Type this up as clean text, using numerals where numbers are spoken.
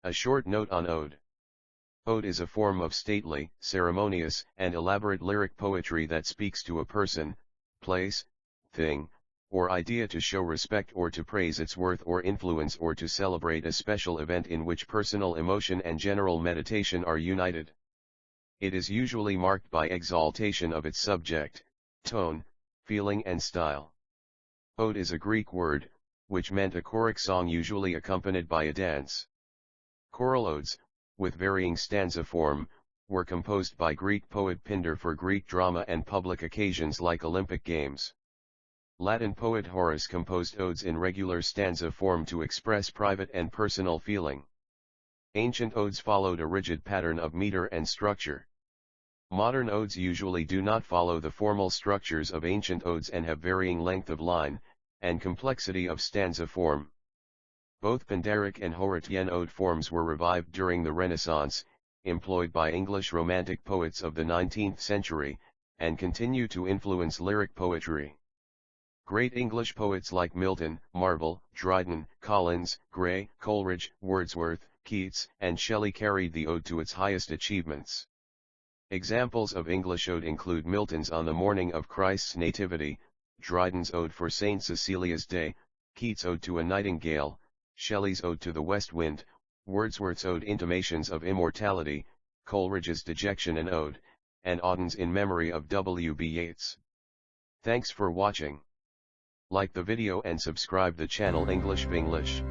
A short note on ode. Ode is a form of stately, ceremonious, and elaborate lyric poetry that speaks to a person, place, thing, or idea to show respect or to praise its worth or influence or to celebrate a special event in which personal emotion and general meditation are united. It is usually marked by exaltation of its subject, tone, feeling and style. Ode is a Greek word, which meant a choric song usually accompanied by a dance. Choral odes, with varying stanza form, were composed by Greek poet Pindar for Greek drama and public occasions like Olympic Games. Latin poet Horace composed odes in regular stanza form to express private and personal feeling. Ancient odes followed a rigid pattern of meter and structure. Modern odes usually do not follow the formal structures of ancient odes and have varying length of line, and complexity of stanza form. Both Pindaric and Horatian ode forms were revived during the Renaissance, employed by English Romantic poets of the 19th century, and continue to influence lyric poetry. Great English poets like Milton, Marvell, Dryden, Collins, Gray, Coleridge, Wordsworth, Keats, and Shelley carried the ode to its highest achievements. Examples of English ode include Milton's On the Morning of Christ's Nativity, Dryden's Ode for St. Cecilia's Day, Keats' Ode to a Nightingale, Shelley's Ode to the West Wind, Wordsworth's Ode Intimations of Immortality, Coleridge's Dejection and Ode, and Auden's In Memory of W.B. Yeats. Thanks for watching. Like the video and subscribe the channel English Binglish.